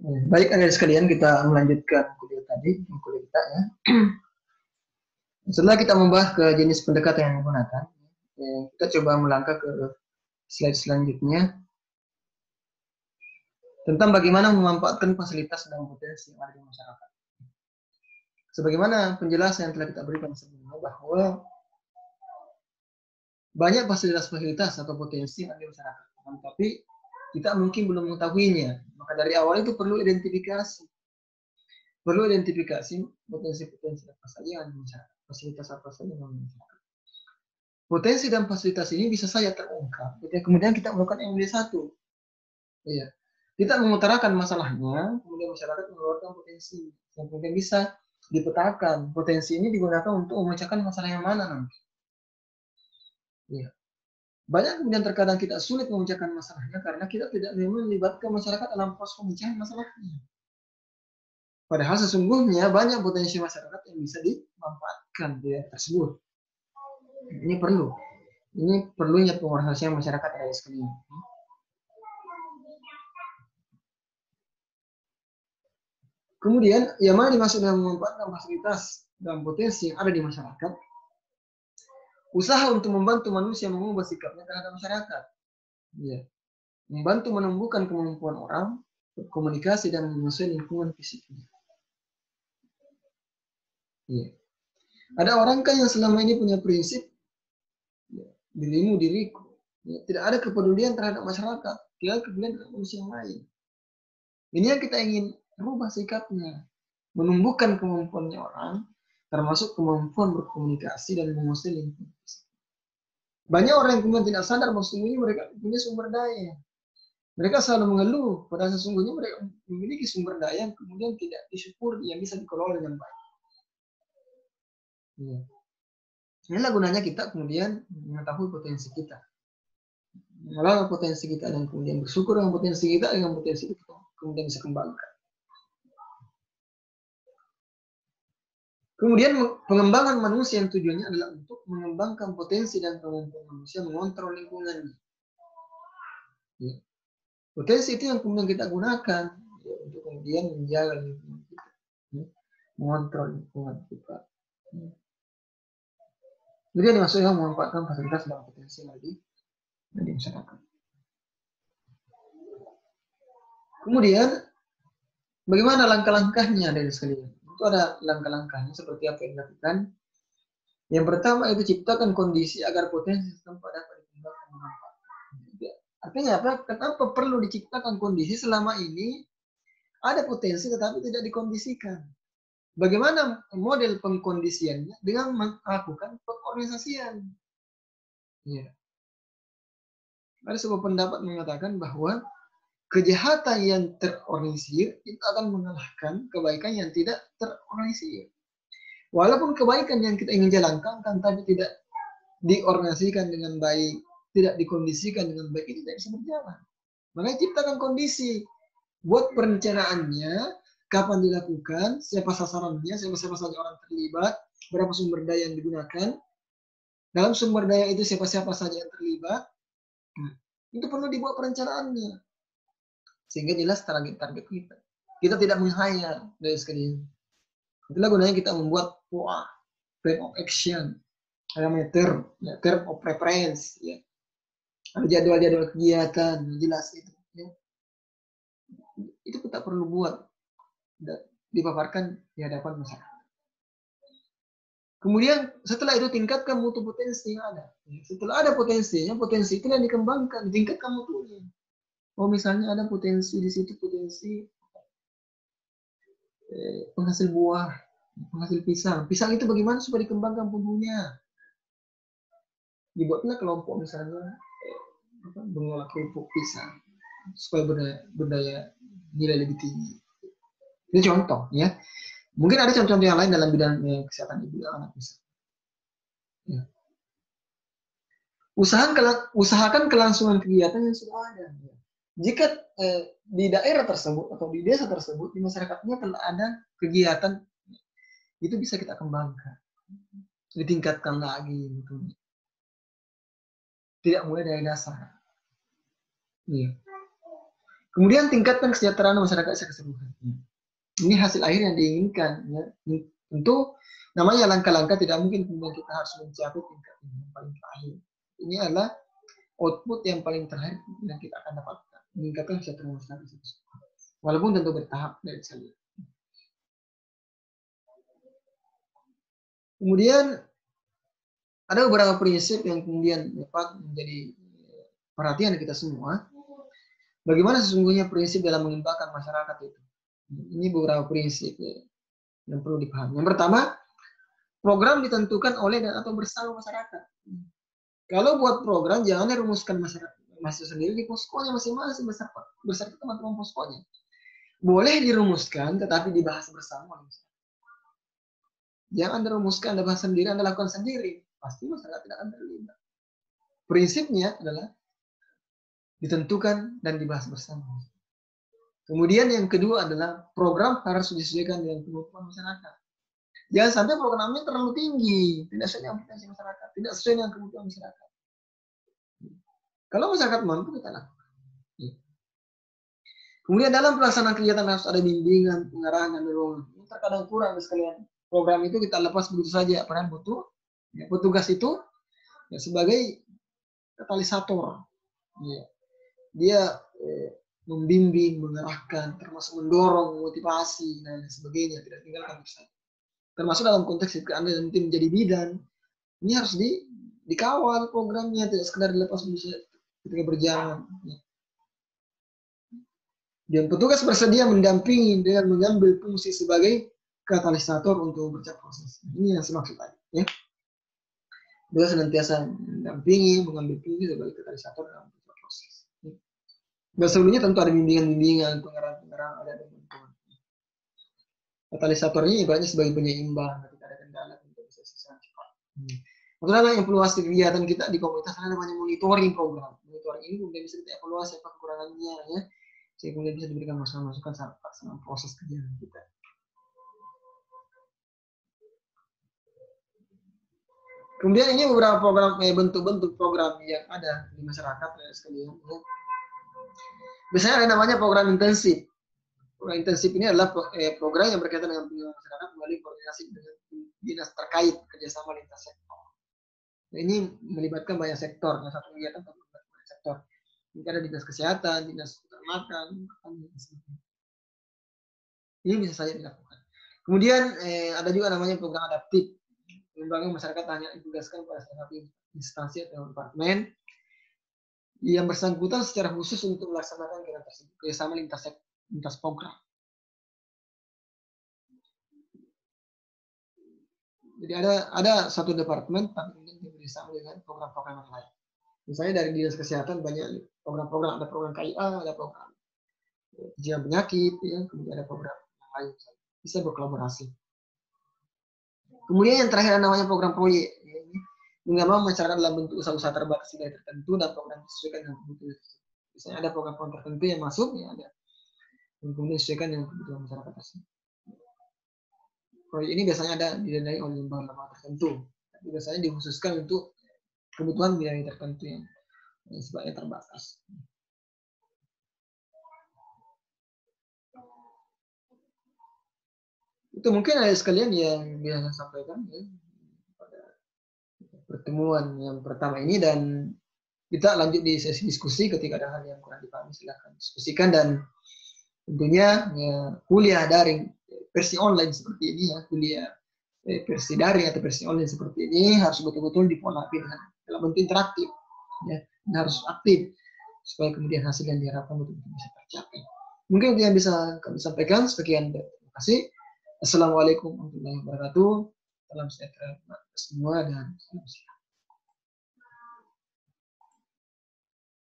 Baik, adik sekalian, kita melanjutkan kuliah tadi, kuliah kita ya. Setelah kita membahas ke jenis pendekatan yang digunakan, kita coba melangkah ke slide selanjutnya tentang bagaimana memanfaatkan fasilitas dan potensi yang ada di masyarakat. Sebagaimana penjelasan yang telah kita berikan sebelumnya bahwa banyak fasilitas-fasilitas atau potensi yang ada di masyarakat, tapi kita mungkin belum mengetahuinya. Maka dari awal itu perlu identifikasi potensi-potensi apa saja yang ada di masyarakat, fasilitas apa saja yang ada di masyarakat. Potensi dan fasilitas ini bisa saja terungkap kemudian kita melakukan MD1. Iya. Kita mengutarakan masalahnya, kemudian masyarakat mengeluarkan potensi yang kemudian bisa dipetakan. Potensi ini digunakan untuk memecahkan masalah yang mana nanti. Iya. Banyak kemudian terkadang kita sulit memecahkan masalahnya karena kita tidak melibatkan masyarakat dalam proses pemecahan masalahnya. Padahal sesungguhnya banyak potensi masyarakat yang bisa dimanfaatkan di tersebut. Ini perlunya pengorganisasian masyarakat ada sekalian. Kemudian, yang mana dimaksud dengan memanfaatkan fasilitas dan potensi yang ada di masyarakat? Usaha untuk membantu manusia mengubah sikapnya terhadap masyarakat. Ya. Membantu menumbuhkan kemampuan orang, berkomunikasi dan menyesuaikan lingkungan fisiknya. Ya. Ada orang kan yang selama ini punya prinsip, ya, dirimu diriku. Ya, tidak ada kepedulian terhadap masyarakat, tidak ada kepedulian terhadap manusia yang lain. Ini yang kita ingin rubah sikapnya. Menumbuhkan kemampuannya orang, termasuk kemampuan berkomunikasi dan menguasai lingkungan. Banyak orang yang kemudian tidak sadar bahwa sesungguhnya mereka punya sumber daya. Mereka selalu mengeluh, padahal sesungguhnya mereka memiliki sumber daya yang kemudian tidak disyukuri, yang bisa dikelola dengan baik. Ya. Inilah gunanya kita kemudian mengetahui potensi kita. Mengelola potensi kita dan kemudian bersyukur dengan potensi kita, dengan potensi itu kemudian bisa kembangkan. Kemudian pengembangan manusia yang tujuannya adalah untuk mengembangkan potensi dan kemampuan manusia mengontrol lingkungannya. Ya. Potensi itu yang kemudian kita gunakan ya, untuk kemudian menjaga lingkungan kita, ya, mengontrol lingkungan kita. Ya. Jadi yang dimaksudnya memanfaatkan fasilitas dan potensi yang ada di masyarakat. Kemudian bagaimana langkah-langkahnya dari sekalian? Itu ada langkah-langkahnya seperti apa yang dilakukan. Yang pertama itu ciptakan kondisi agar potensi setempat dapat dikembangkan manfaat. Artinya apa? Kenapa perlu diciptakan kondisi selama ini ada potensi tetapi tidak dikondisikan? Bagaimana model pengkondisiannya dengan melakukan pengorganisasian? Ya. Ada sebuah pendapat mengatakan bahwa kejahatan yang terorganisir itu akan mengalahkan kebaikan yang tidak terorganisir. Walaupun kebaikan yang kita ingin jalankan tapi tidak diorganisasikan dengan baik, tidak dikondisikan dengan baik, itu tidak bisa berjalan. Makanya ciptakan kondisi, buat perencanaannya, kapan dilakukan, siapa sasarannya, siapa saja orang terlibat, berapa sumber daya yang digunakan, dalam sumber daya itu siapa-siapa saja yang terlibat, itu perlu dibuat perencanaannya, sehingga jelas target-target kita. Kita tidak menghayal dari sekalian. Itulah gunanya kita membuat plan of action, ada term of reference, ya. Ada jadwal-jadwal kegiatan, jelas itu. Ya. Itu kita perlu buat dan dipaparkan di hadapan masyarakat. Kemudian setelah itu tingkatkan mutu potensi yang ada. Setelah ada potensinya, potensi itu yang dikembangkan, ditingkatkan mutunya. Oh misalnya ada potensi di situ, potensi penghasil buah, penghasil pisang. Pisang itu bagaimana supaya dikembangkan punya? Dibuatlah kelompok misalnya mengolah kerupuk pisang supaya berdaya nilai lebih tinggi. Ini contoh ya. Mungkin ada contoh yang lain dalam bidang kesehatan ibu dan anak bisa. Ya. Usahakan kelangsungan kegiatan yang sudah ada. Jika di daerah tersebut atau di desa tersebut, di masyarakatnya telah ada kegiatan, itu bisa kita kembangkan, ditingkatkan lagi. Gitu. Tidak mulai dari dasar. Ya. Kemudian tingkatkan kesejahteraan masyarakat secara keseluruhan. Ini hasil akhir yang diinginkan. Ya. Tentu namanya langkah-langkah tidak mungkin kemudian kita harus mencapai tingkat yang paling terakhir. Ini adalah output yang paling terakhir yang kita akan dapatkan. Meningkatkan kesejahteraan masyarakat secara keseluruhan. Walaupun tentu bertahap dari sekali. Kemudian ada beberapa prinsip yang kemudian dapat menjadi perhatian kita semua. Bagaimana sesungguhnya prinsip dalam mengembangkan masyarakat itu? Ini beberapa prinsip ya, yang perlu dipahami. Yang pertama, program ditentukan oleh dan atau bersama masyarakat. Kalau buat program, jangan dirumuskan masyarakat sendiri di poskonya masing-masing beserta teman-teman poskonya. Boleh dirumuskan, tetapi dibahas bersama. Jangan dirumuskan, Anda bahas sendiri, Anda lakukan sendiri. Pasti masyarakat tidak akan terlibat. Prinsipnya adalah ditentukan dan dibahas bersama. Kemudian yang kedua adalah program harus disesuaikan dengan kemampuan masyarakat. Jangan sampai programnya terlalu tinggi, tidak sesuai dengan potensi masyarakat, tidak sesuai dengan kebutuhan masyarakat. Kalau masyarakat mampu, kita lakukan. Kemudian dalam pelaksanaan kegiatan harus ada bimbingan, pengarahan, dan dorongan. Ini terkadang kurang sekalian. Program itu kita lepas begitu saja, padahal butuh ya, petugas itu ya, sebagai katalisator. Ya. Dia membimbing, mengarahkan, termasuk mendorong, memotivasi, dan sebagainya. Tidak tinggalkan saja. Termasuk dalam konteks jika Anda nanti menjadi bidan, ini harus dikawal programnya, tidak sekedar dilepas ketika berjalan. Dan petugas bersedia mendampingi dengan mengambil fungsi sebagai katalisator untuk berjalan proses. Ini yang saya maksud tadi. Ya. Dia senantiasa mendampingi, mengambil fungsi sebagai katalisator dalam berjalan proses. Dan sebelumnya tentu ada bimbingan-bimbingan, pengarahan-pengarahan, ada bantuan. Katalisatornya ibaratnya sebagai penyeimbang ketika ada kendala untuk bisa selesai cepat. Maksudnya yang evaluasi kegiatan kita di komunitas ada banyak monitoring program. Monitoring ini kemudian bisa kita evaluasi apa kekurangannya, ya. Sehingga kemudian bisa diberikan masukan-masukan saat pelaksanaan proses kegiatan kita. Kemudian ini beberapa program, bentuk-bentuk program yang ada di masyarakat ya, sekalian. Ya. Biasanya ada namanya program intensif. Program intensif ini adalah program yang berkaitan dengan pengembangan masyarakat melalui koordinasi dengan dinas terkait kerjasama lintas sektor. Nah, ini melibatkan banyak sektor. Nah, satu kegiatan melibatkan banyak sektor. Ini ada dinas kesehatan, dinas peternakan, ini bisa saja dilakukan. Kemudian ada juga namanya program adaptif. Membangun masyarakat hanya ditugaskan pada salah satu instansi atau departemen yang bersangkutan secara khusus untuk melaksanakan kegiatan tersebut kerjasama lintas program. Jadi ada satu departemen tapi kemudian bekerjasama dengan program-program yang lain. Misalnya dari dinas kesehatan banyak program-program, ada program KIA, ada program pencegahan penyakit, ya, kemudian ada program yang lain bisa berkolaborasi. Kemudian yang terakhir namanya program proyek. Ya, mengembangkan masyarakat dalam bentuk usaha-usaha terbatas tertentu dan program disesuaikan dengan kebutuhan. Misalnya ada program-program tertentu yang masuk, ya ada yang kemudian disesuaikan dengan kebutuhan masyarakat tersebut. Proyek ini biasanya ada didanai oleh lembaga tertentu, tapi biasanya dikhususkan untuk kebutuhan wilayah tertentu yang sifatnya terbatas. Itu mungkin ada sekalian yang bisa saya sampaikan ya, pada pertemuan yang pertama ini, dan kita lanjut di sesi diskusi. Ketika ada hal yang kurang dipahami silahkan diskusikan, dan tentunya ya, kuliah daring versi online seperti ini ya, kuliah versi daring atau versi online seperti ini harus betul-betul dipolari dalam bentuk interaktif ya, dan harus aktif supaya kemudian hasil yang diharapkan betul-betul bisa tercapai. Mungkin itu yang bisa kami sampaikan. Sekian, terima kasih. Assalamualaikum warahmatullahi wabarakatuh. Salam sejahtera semua dan salam sehat.